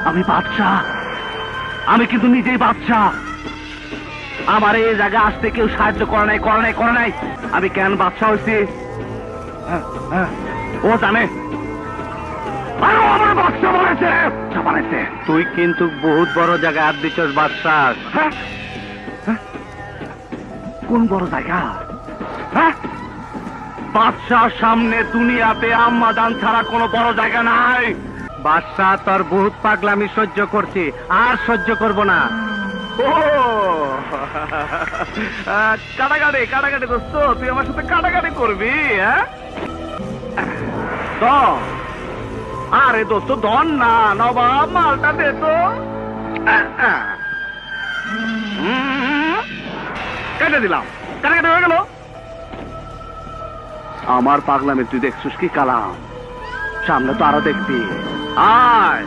আমি বাদশাহ, আমি কিন্তু নিজেই বাদশাহ। আমার এই জায়গায় আসতে কেউ সাহায্য করে নাই। আমি কেন বাদশাহ হয়েছি ও জানে। আমার বাদশাহ বানাইছে। তুই কিন্তু বহুত বড় জায়গায় হাত দিচ্ছস বাদশাহ। কোন বড় জায়গা? বাদশার সামনে দুনিয়াতে আম্মাজান ছাড়া কোনো বড় জায়গা নাই। বাদশাহ তোর বহুত পাগলামি সহ্য করছি, আর সহ্য করব না। ও কাটাকাটি দোস্ত, তুই আমার সাথে কাটাকাটি করবি? আরে দোস্ত ধন না, নবাব মালটা দে তো। কেটে দিলাম, কাটাকাটি হয়ে গেল। আমার পাগলামে তুই দেখছিস কি কালাম? সামনে তো আরো দেখবি। আয়